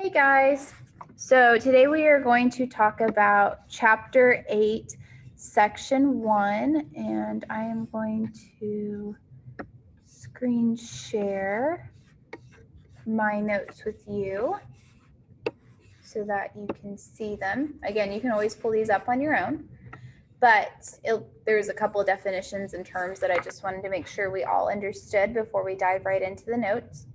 Hey guys, so today we are going to talk about Chapter 8, Section 1, and I am going to screen share my notes with you so that you can see them. Again, you can always pull these up on your own, but there's a couple of definitions and terms that I just wanted to make sure we all understood before we dive right into the notes.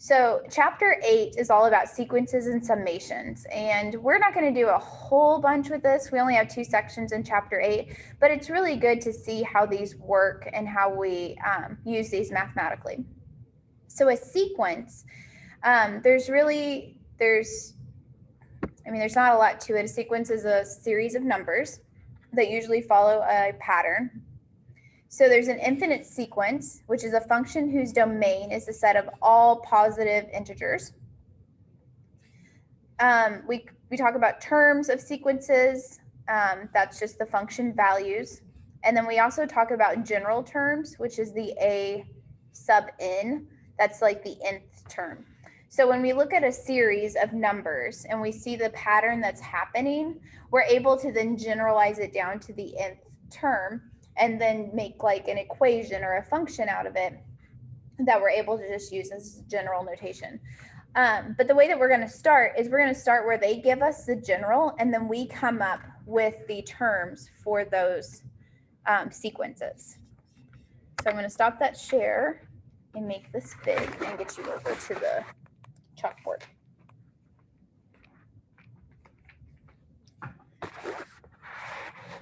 So Chapter 8 is all about sequences and summations, and we're not going to do a whole bunch with this. We only have 2 sections in Chapter 8, but it's really good to see how these work and how we use these mathematically. So a sequence, there's not a lot to it. A sequence is a series of numbers that usually follow a pattern. So there's an infinite sequence, which is a function whose domain is the set of all positive integers. We talk about terms of sequences. That's just the function values. And then we also talk about general terms, which is the a sub n. That's like the nth term. So when we look at a series of numbers and we see the pattern that's happening, we're able to then generalize it down to the nth term and then make like an equation or a function out of it that we're able to just use as general notation. But the way that we're going to start is we're going to start where they give us the general, and then we come up with the terms for those sequences. So I'm going to stop that share and make this big and get you over to the chalkboard.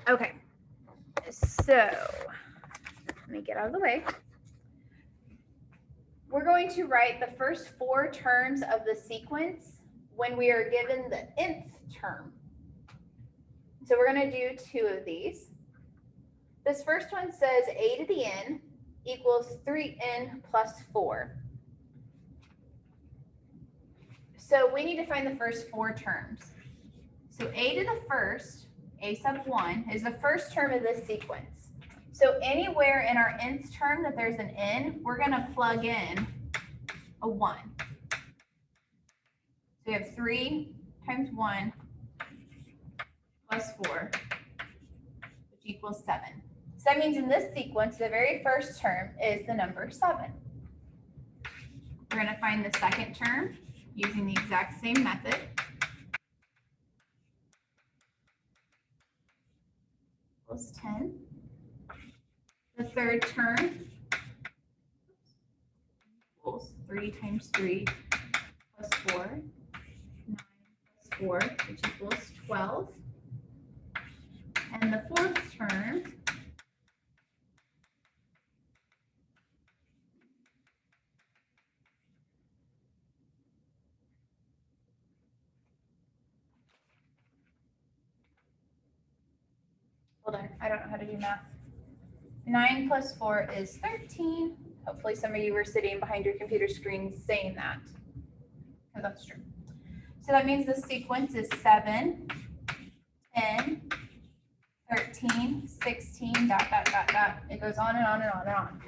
Okay. So let me get out of the way. We're going to write the first 4 terms of the sequence when we are given the nth term. So we're going to do 2 of these. This first one says a to the n equals 3n plus 4. So we need to find the first 4 terms. So a to the first, a sub 1, is the first term of this sequence. So anywhere in our nth term that there's an n, we're going to plug in a 1. So we have 3 times 1 plus 4, which equals 7. So that means in this sequence, the very first term is the number 7. We're going to find the second term using the exact same method. Equals 10. The third term equals 3 times 3 plus 4, 9 plus 4, which equals 12. And the fourth term hold on, I don't know how to do math. 9 plus 4 is 13. Hopefully some of you were sitting behind your computer screen saying that. Oh, that's true. So that means the sequence is 7, 10, 13, 16, dot, dot, dot, dot. It goes on and on and on and on.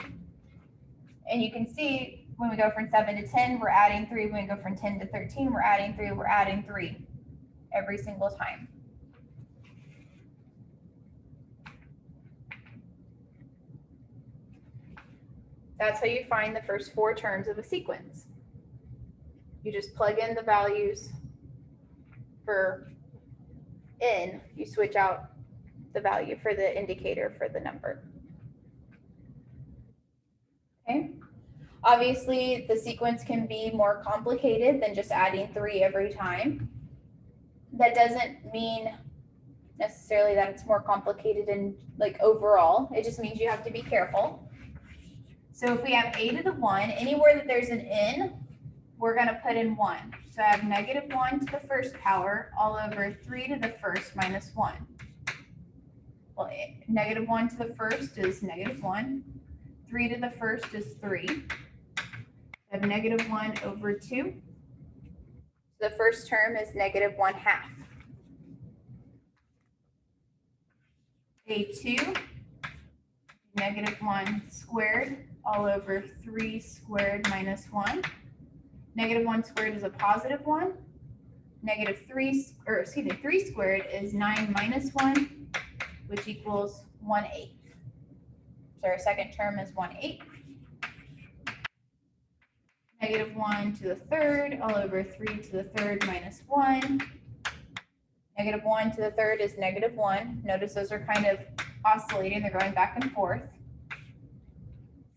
And you can see when we go from 7 to 10, we're adding 3. When we go from 10 to 13, we're adding 3. We're adding 3 every single time. That's how you find the first 4 terms of a sequence. You just plug in the values for n, you switch out the value for the indicator for the number. Okay. Obviously, the sequence can be more complicated than just adding 3 every time. That doesn't mean necessarily that it's more complicated in like overall. It just means you have to be careful. So if we have a to the 1, anywhere that there's an n, we're going to put in 1. So I have negative 1 to the first power all over 3 to the first minus 1. Well, negative 1 to the first is negative 1. 3 to the first is 3. I have negative 1 over 2. So the first term is negative 1/2. A2, negative 1 squared all over 3 squared minus 1. Negative 1 squared is a positive 1. Negative 3 squared is 9 minus 1, which equals 1/8. So our second term is 1/8. Negative 1 to the third all over 3 to the third minus 1. Negative 1 to the third is negative 1. Notice those are kind of oscillating. They're going back and forth.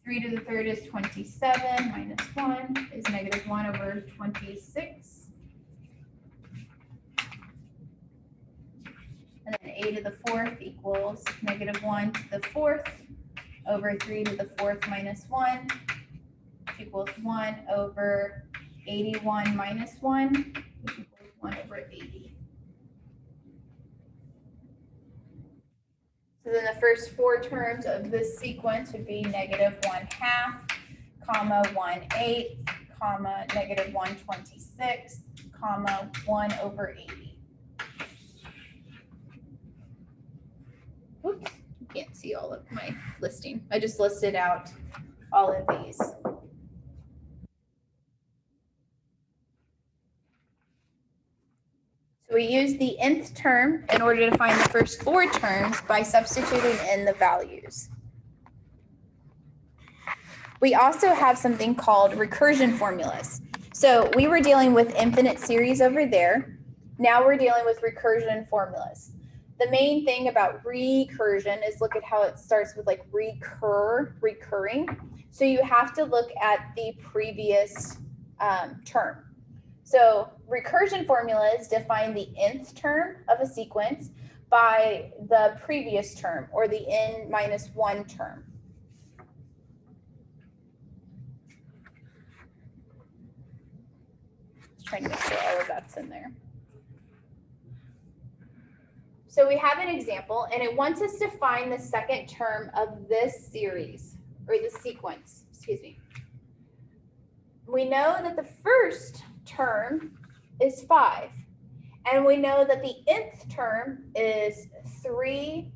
3 to the third is 27 minus 1 is negative 1 over 26. And then a to the fourth equals negative 1 to the fourth over 3 to the fourth minus 1, which equals 1 over 81 minus 1, which equals 1 over 80. So then the first four terms of this sequence would be negative 1/2, comma 1/8, comma negative 1/26, comma 1 over 80. Oops, you can't see all of my listing. I just listed out all of these. So we use the nth term in order to find the first four terms by substituting in the values. We also have something called recursion formulas. So we were dealing with infinite series over there. Now we're dealing with recursion formulas. The main thing about recursion is look at how it starts with like recurring. So you have to look at the previous term. So recursion formulas define the nth term of a sequence by the previous term or the n minus 1 term. Just trying to make sure all of that's in there. So we have an example, and it wants us to find the second term of this series, or the sequence, excuse me. We know that the first term is 5, and we know that the nth term is 3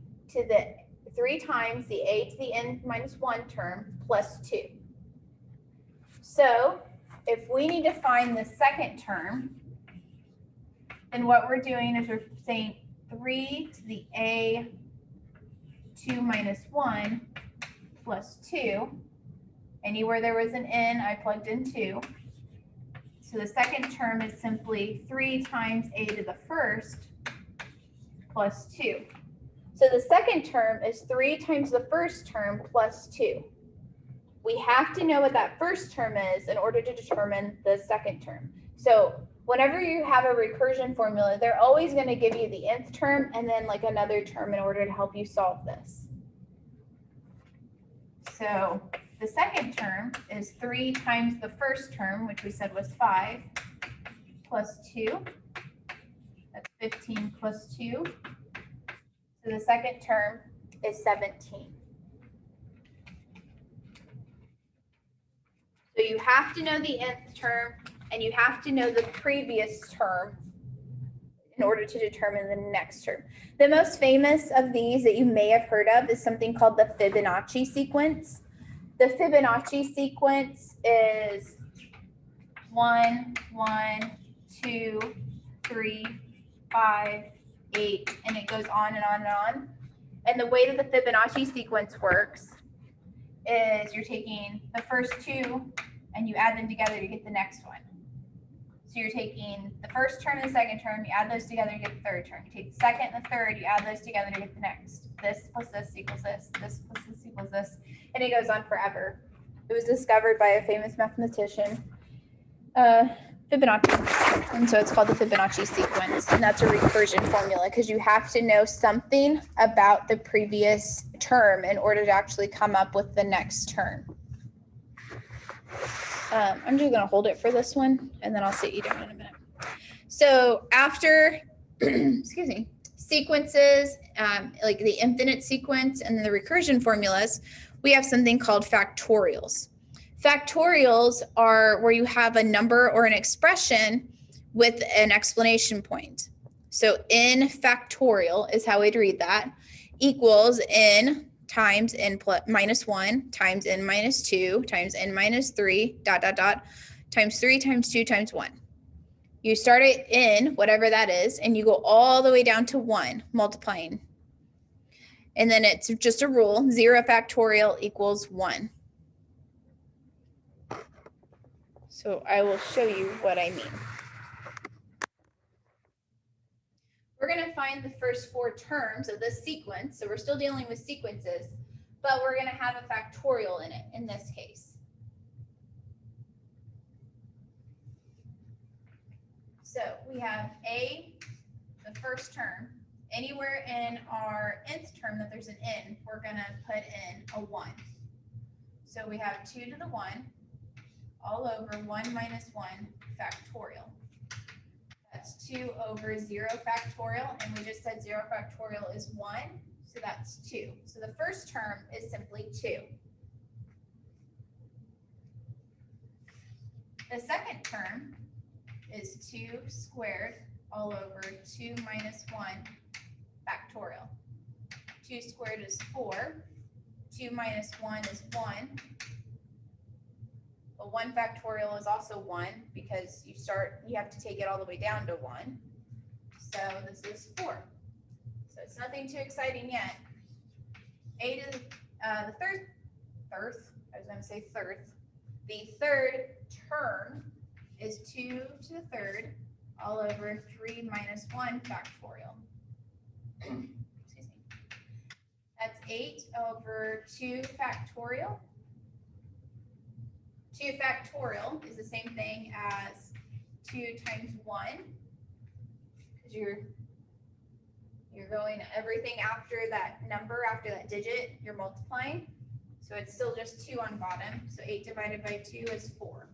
times the a to the n minus 1 term plus 2. So if we need to find the second term, then what we're doing is we're saying 3 to the a 2 minus 1 plus 2. Anywhere there was an n, I plugged in 2. So the second term is simply 3 times a to the first plus 2. So the second term is 3 times the first term plus 2. We have to know what that first term is in order to determine the second term. So whenever you have a recursion formula, they're always going to give you the nth term and then like another term in order to help you solve this. So the second term is 3 times the first term, which we said was 5, plus 2. That's 15 plus 2. So the second term is 17. So you have to know the nth term and you have to know the previous term in order to determine the next term. The most famous of these that you may have heard of is something called the Fibonacci sequence. The Fibonacci sequence is 1, 1, 2, 3, 5, 8, and it goes on and on and on. And the way that the Fibonacci sequence works is you're taking the first two and you add them together to get the next one. So you're taking the first term and the second term, you add those together to get the third term. You take the second and the third, you add those together to get the next. This plus this equals this, this plus this equals this, and it goes on forever. It was discovered by a famous mathematician, Fibonacci, and so it's called the Fibonacci sequence, and that's a recursion formula because you have to know something about the previous term in order to actually come up with the next term. I'm just going to hold it for this one, and then I'll sit you down in a minute. So after, excuse me, sequences, like the infinite sequence and the recursion formulas, we have something called factorials. Factorials are where you have a number or an expression with an explanation point. So n factorial is how we'd read that, equals n times n minus 1 times n minus 2 times n minus 3 ... times 3 times 2 times 1. You start it in whatever that is, and you go all the way down to 1, multiplying. And then it's just a rule, 0 factorial equals 1. So I will show you what I mean. We're going to find the first 4 terms of this sequence. So we're still dealing with sequences, but we're going to have a factorial in it in this case. So we have a, the first term. Anywhere in our nth term that there's an n, we're going to put in a 1. So we have 2 to the 1 all over 1 minus 1 factorial. That's 2 over 0 factorial, and we just said 0 factorial is 1, so that's 2. So the first term is simply 2. The second term is 2 squared all over 2 minus 1 factorial. 2 squared is 4. 2 minus 1 is 1. But 1 factorial is also 1 because you have to take it all the way down to 1. So this is 4. So it's nothing too exciting yet. A to the third, the third term is 2 to the third all over 3 minus 1 factorial. Excuse me. That's 8 over 2 factorial. 2 factorial is the same thing as 2 times 1, because you're going everything after that number, after that digit, you're multiplying. So it's still just 2 on bottom. So 8 divided by 2 is 4.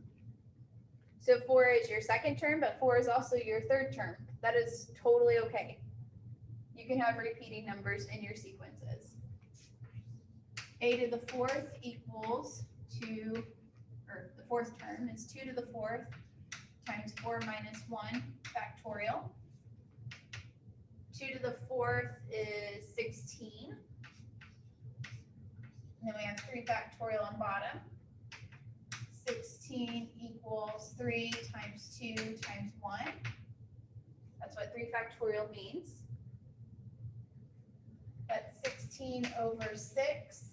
So 4 is your second term, but 4 is also your third term. That is totally okay. You can have repeating numbers in your sequences. A to the 4th equals 2, or the 4th term is 2 to the 4th times 4 minus 1 factorial. 2 to the 4th is 16. And then we have 3 factorial on bottom. 16 equals 3 times 2 times 1. That's what 3 factorial means. That's 16 over 6.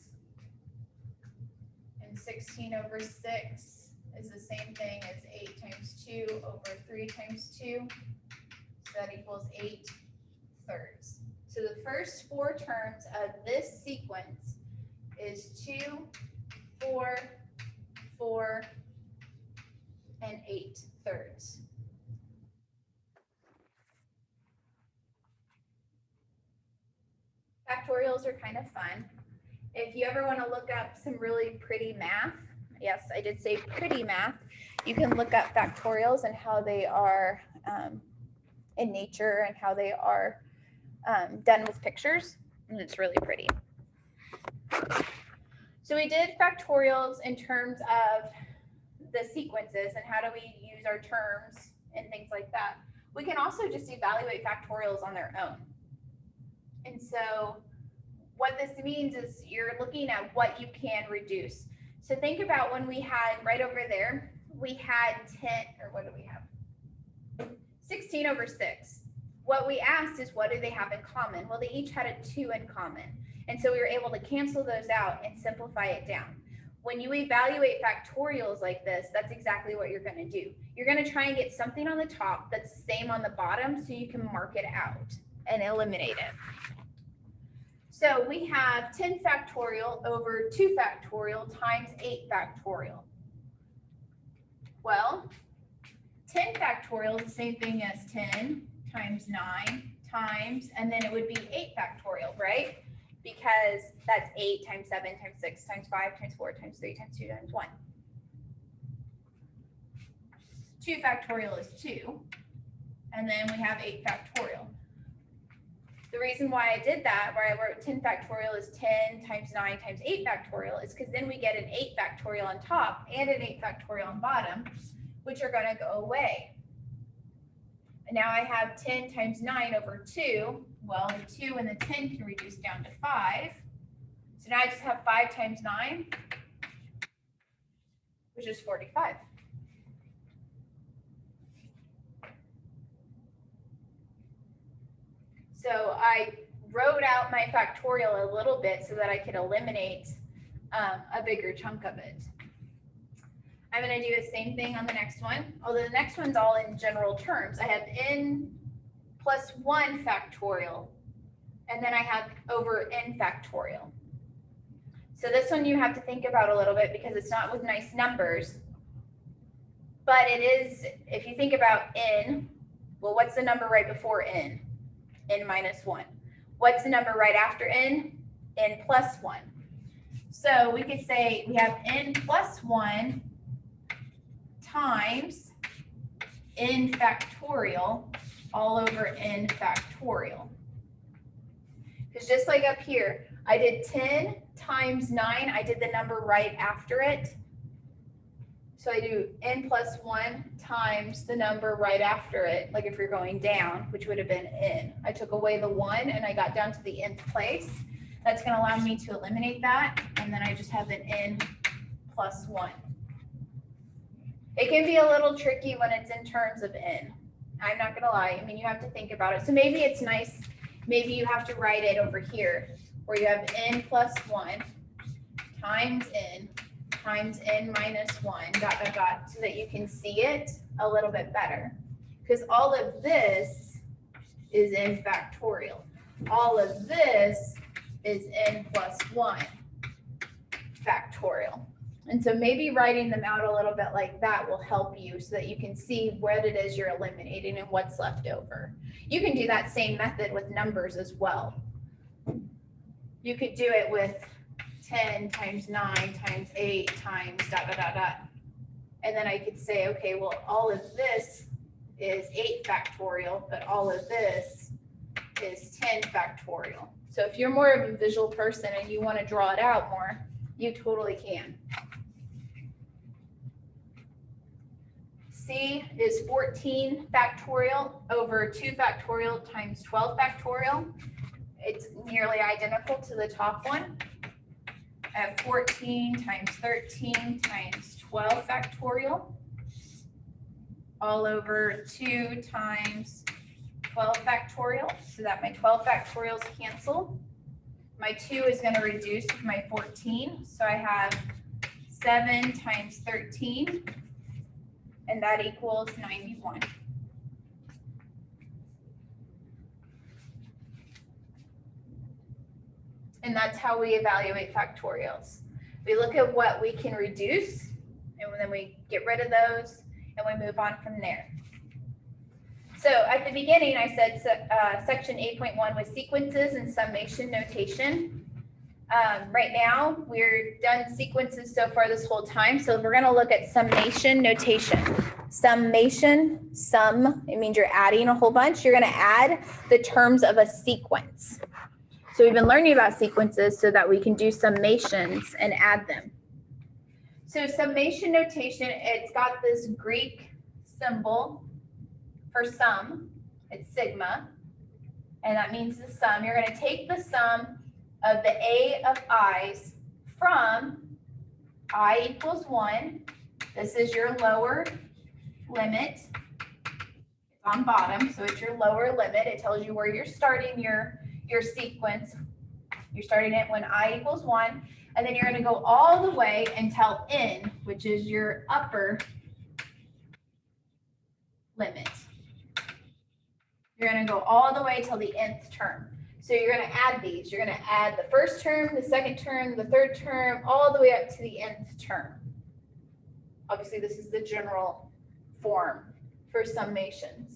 And 16 over 6 is the same thing as 8 times 2 over 3 times 2. So that equals 8 thirds. So the first 4 terms of this sequence is 2, 4, 4, and 8 thirds. Factorials are kind of fun. If you ever want to look up some really pretty math, yes, I did say pretty math, you can look up factorials and how they are in nature and how they are done with pictures, and it's really pretty. So we did factorials in terms of the sequences and how do we use our terms and things like that. We can also just evaluate factorials on their own. And so what this means is you're looking at what you can reduce. So think about when we had right over there, we had 10, or what do we have? 16 over 6. What we asked is what do they have in common? Well, they each had a 2 in common. And so we were able to cancel those out and simplify it down. When you evaluate factorials like this, that's exactly what you're going to do. You're going to try and get something on the top that's the same on the bottom so you can mark it out and eliminate it. So we have 10 factorial over 2 factorial times 8 factorial. Well, 10 factorial is the same thing as 10 times 9 times, and then it would be 8 factorial, right? Because that's 8 times 7 times 6 times 5 times 4 times 3 times 2 times 1. 2 factorial is 2, and then we have 8 factorial. The reason why I did that, where I wrote 10 factorial is 10 times 9 times 8 factorial, is because then we get an 8 factorial on top and an 8 factorial on bottom, which are going to go away. And now I have 10 times 9 over 2. Well, the 2 and the 10 can reduce down to 5. So now I just have 5 times 9, which is 45. So I wrote out my factorial a little bit so that I could eliminate a bigger chunk of it. I'm going to do the same thing on the next one, although the next one's all in general terms. I have n plus 1 factorial, and then I have over n factorial. So this one you have to think about a little bit because it's not with nice numbers, but it is, if you think about n, well, what's the number right before n? N minus 1. What's the number right after n? N plus 1. So we could say we have n plus 1 times n factorial all over n factorial. Because just like up here, I did 10 times 9, I did the number right after it. So I do n plus 1 times the number right after it, like if you're going down, which would have been n. I took away the 1 and I got down to the nth place. That's going to allow me to eliminate that, and then I just have an n plus 1. It can be a little tricky when it's in terms of n. I'm not going to lie. I mean, you have to think about it. So maybe it's nice. Maybe you have to write it over here where you have n plus 1 times n minus 1, dot, dot, dot, so that you can see it a little bit better. Because all of this is n factorial. All of this is n plus 1 factorial. And so maybe writing them out a little bit like that will help you so that you can see what it is you're eliminating and what's left over. You can do that same method with numbers as well. You could do it with 10 times 9 times 8 times dot, dot, dot, dot. And then I could say, okay, well, all of this is 8 factorial, but all of this is 10 factorial. So if you're more of a visual person and you want to draw it out more, you totally can. C is 14 factorial over 2 factorial times 12 factorial. It's nearly identical to the top one. I have 14 times 13 times 12 factorial all over 2 times 12 factorial, so that my 12 factorials cancel. My 2 is going to reduce with my 14, so I have 7 times 13, and that equals 91. And that's how we evaluate factorials. We look at what we can reduce, and then we get rid of those, and we move on from there. So at the beginning, I said section 8.1 was sequences and summation notation. Right now, we're done sequences so far this whole time, so we're going to look at summation notation. Summation, sum, it means you're adding a whole bunch. You're going to add the terms of a sequence. So we've been learning about sequences so that we can do summations and add them. So summation notation, it's got this Greek symbol for sum. It's sigma, and that means the sum. You're going to take the sum of the A of i's from I equals 1. This is your lower limit. It's on bottom, so it's your lower limit. It tells you where you're starting your sequence. You're starting it when I equals 1, and then you're going to go all the way until n, which is your upper limit. You're going to go all the way till the nth term. So you're going to add these. You're going to add the first term, the second term, the third term, all the way up to the nth term. Obviously, this is the general form for summations.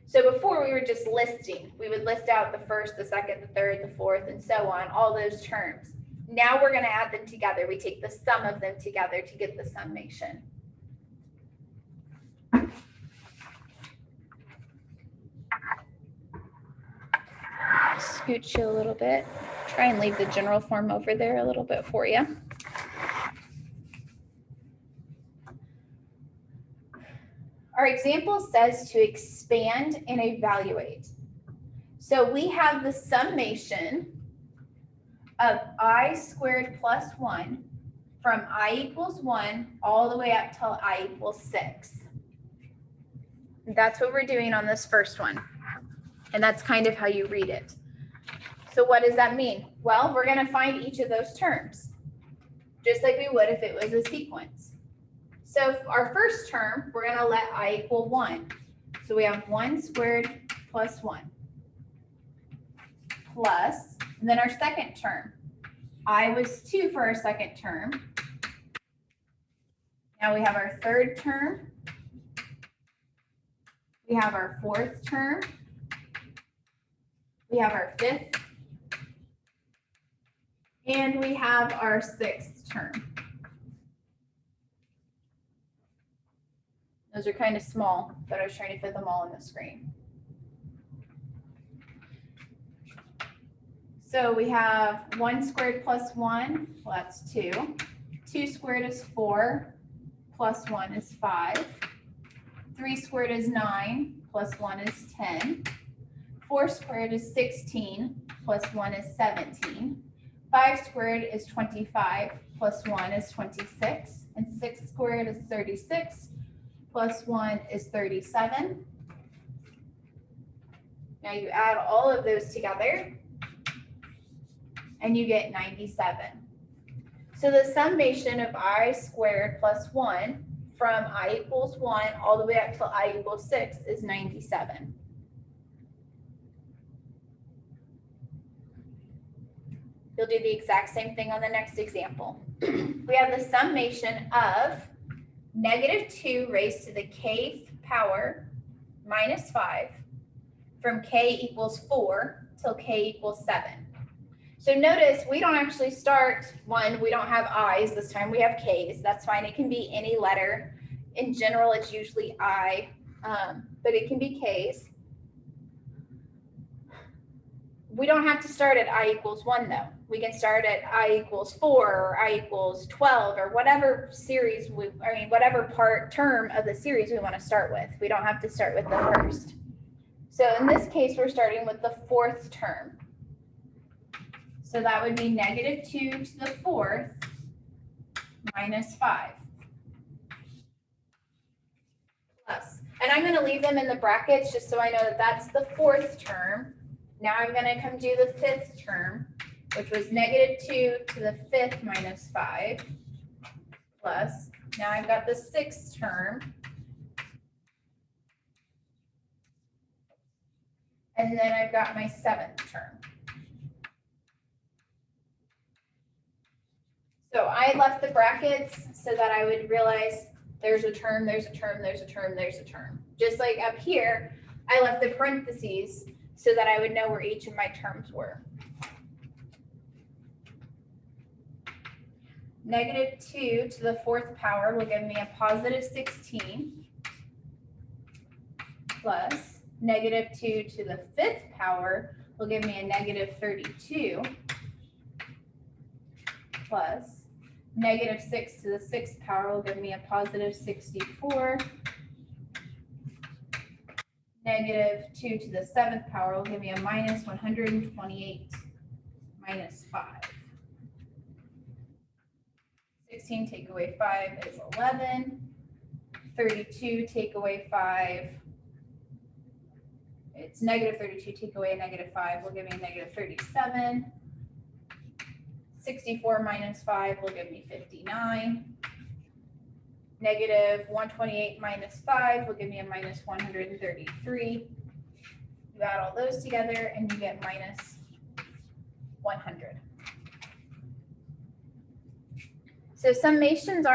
So before we were just listing. We would list out the first, the second, the third, the fourth, and so on, all those terms. Now we're going to add them together. We take the sum of them together to get the summation. Scoot you a little bit. Try and leave the general form over there a little bit for you. Our example says to expand and evaluate. So we have the summation of I squared plus 1 from I equals 1 all the way up till I equals 6. That's what we're doing on this first one. And that's kind of how you read it. So what does that mean? Well, we're going to find each of those terms, just like we would if it was a sequence. So our first term, we're going to let I equal 1. So we have 1 squared plus 1 plus, and then our second term. I was 2 for our second term. Now we have our third term. We have our fourth term. We have our fifth. And we have our sixth term. Those are kind of small, but I was trying to fit them all on the screen. So we have 1 squared plus 1, well, that's 2. 2 squared is 4, plus 1 is 5. 3 squared is 9, plus 1 is 10. 4 squared is 16, plus 1 is 17. 5 squared is 25, plus 1 is 26. And 6 squared is 36, plus 1 is 37. Now you add all of those together, and you get 97. So the summation of I squared plus 1 from I equals 1 all the way up till I equals 6 is 97. You'll do the exact same thing on the next example. We have the summation of -2 raised to the kth power minus 5 from k equals 4 till k equals 7. So notice we don't actually start one, we don't have i's this time, we have k's. That's fine, it can be any letter. In general, it's usually I, but it can be k's. We don't have to start at I equals 1 though. We can start at I equals 4 or I equals 12 or whatever series whatever term of the series we want to start with. We don't have to start with the first. So in this case, we're starting with the fourth term. So that would be -2 to the fourth minus 5. Plus, and I'm going to leave them in the brackets just so I know that that's the fourth term. Now I'm going to come do the fifth term, which was -2 to the fifth minus 5, plus, now I've got the sixth term, and then I've got my seventh term. So I left the brackets so that I would realize there's a term, there's a term, there's a term, there's a term. Just like up here, I left the parentheses so that I would know where each of my terms were. -2 to the fourth power will give me a positive 16 plus -2 to the fifth power will give me a negative 32 plus -6 to the sixth power will give me a positive 64. -2 to the seventh power will give me a minus 128 minus 5. 16 take away 5 is 11. 32 take away 5. It's -32 take away a -5 will give me a -37. 64 minus 5 will give me 59. -128 minus 5 will give me a minus 133. You add all those together and you get minus 100. So summations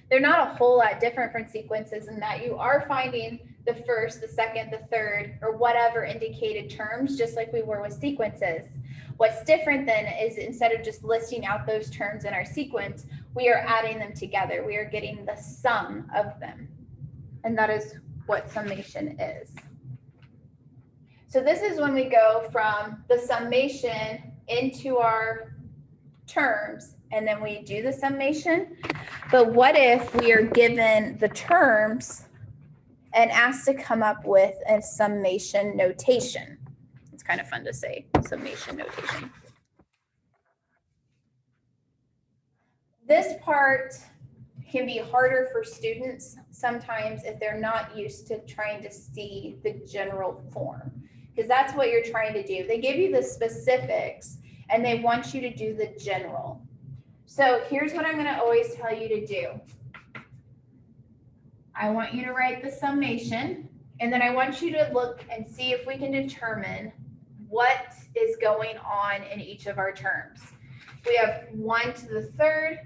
they're not a whole lot different from sequences in that you are finding the first, the second, the third, or whatever indicated terms, just like we were with sequences. What's different then is instead of just listing out those terms in our sequence, we are adding them together. We are getting the sum of them. And that is what summation is. So this is when we go from the summation into our terms, and then we do the summation. But what if we are given the terms and asked to come up with a summation notation? It's kind of fun to say, summation notation. This part can be harder for students sometimes if they're not used to trying to see the general form, because that's what you're trying to do. They give you the specifics and they want you to do the general. So here's what I'm going to always tell you to do. I want you to write the summation, and then I want you to look and see if we can determine what is going on in each of our terms. We have 1 to the third,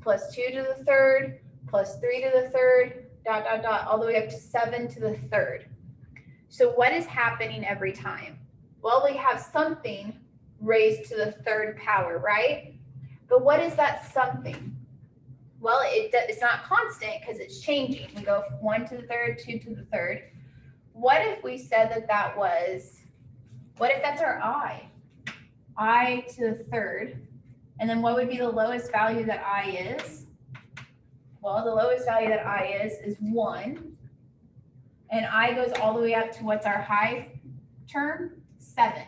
plus 2 to the third, plus 3 to the third, dot, dot, dot, all the way up to 7 to the third. So what is happening every time? Well, we have something raised to the third power, right? But what is that something? Well, it's not constant because it's changing. We go 1 to the third, 2 to the third. What if we said that that was, what if that's our I to the third? And then what would be the lowest value that I is? Well, the lowest value that I is 1. And I goes all the way up to what's our high term? 7.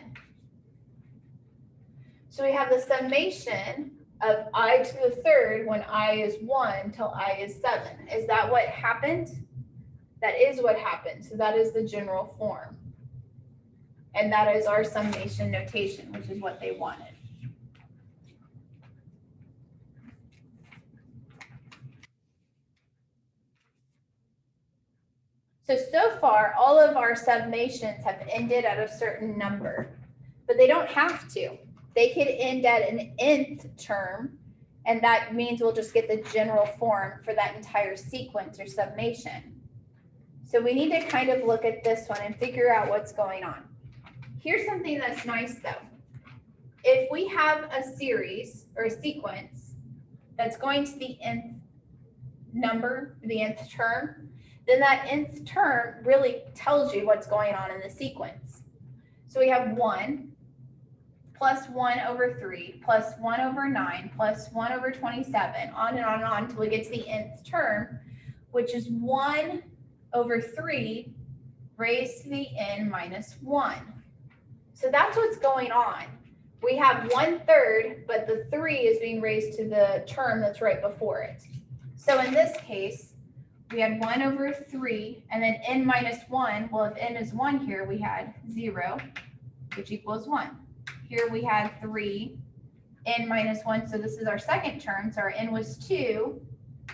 So we have the summation of I to the third when I is 1 till I is 7. Is that what happened? That is what happened. So that is the general form. And that is our summation notation, which is what they wanted. So far, all of our summations have ended at a certain number, but they don't have to. They could end at an nth term, and that means we'll just get the general form for that entire sequence or summation. So we need to kind of look at this one and figure out what's going on. Here's something that's nice though. If we have a series or a sequence that's going to the nth number, the nth term, then that nth term really tells you what's going on in the sequence. So we have 1 plus 1 over 3 plus 1 over 9 plus 1 over 27, on and on and on until we get to the nth term, which is 1 over 3 raised to the n minus 1. So that's what's going on. We have 1/3, but the 3 is being raised to the term that's right before it. So in this case, we had 1 over 3, and then n minus 1. Well, if n is 1 here, we had 0, which equals 1. Here we had 3, n minus 1, so this is our second term. So our n was 2,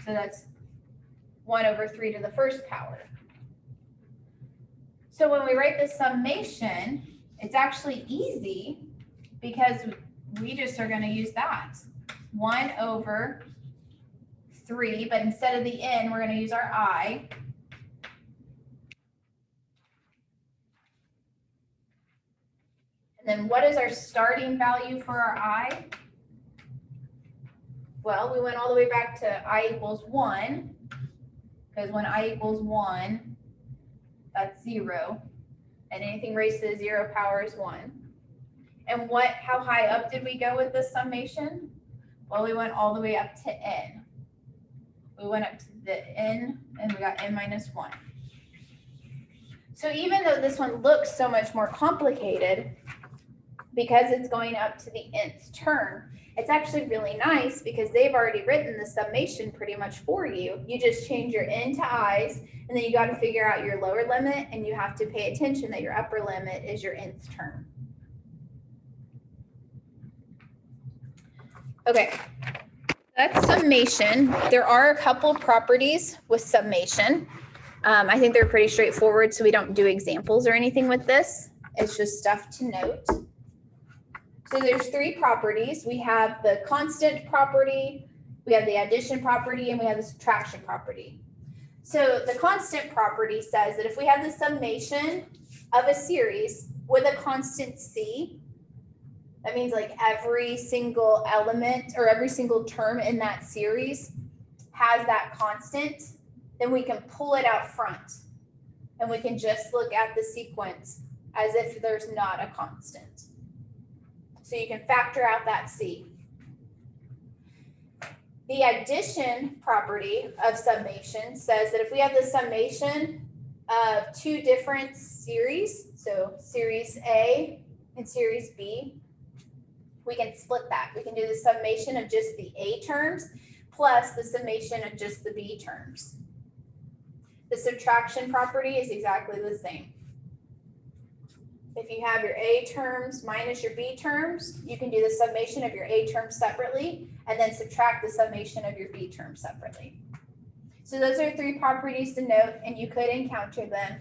so that's 1 over 3 to the first power. So when we write the summation, it's actually easy because we just are going to use that. 1 over 3, but instead of the n, we're going to use our I. And then what is our starting value for our I? Well, we went all the way back to I equals 1, because when I equals 1, that's 0. And anything raised to the 0 power is 1. And how high up did we go with this summation? Well, we went all the way up to n. We went up to the n, and we got n minus 1. So even though this one looks so much more complicated, because it's going up to the nth term, it's actually really nice because they've already written the summation pretty much for you. You just change your n to i's, and then you got to figure out your lower limit, and you have to pay attention that your upper limit is your nth term. Okay, that's summation. There are a couple properties with summation. I think they're pretty straightforward, so we don't do examples or anything with this. It's just stuff to note. So there's 3 properties. We have the constant property, we have the addition property, and we have the subtraction property. So the constant property says that if we have the summation of a series with a constant c, that means like every single element or every single term in that series has that constant, then we can pull it out front and we can just look at the sequence as if there's not a constant. So you can factor out that c. The addition property of summation says that if we have the summation of 2 different series, so series A and series B, we can split that. We can do the summation of just the A terms plus the summation of just the b terms. The subtraction property is exactly the same. If you have your a terms minus your b terms, you can do the summation of your a terms separately and then subtract the summation of your b terms separately. So those are 3 properties to note, and you could encounter them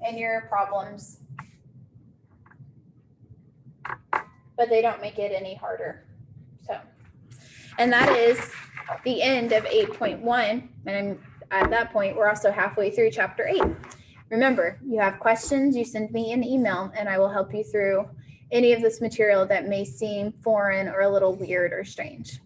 in your problems, but they don't make it any harder. So, and that is the end of 8.1. And at that point, we're also halfway through chapter 8. Remember, you have questions, you send me an email, and I will help you through any of this material that may seem foreign or a little weird or strange.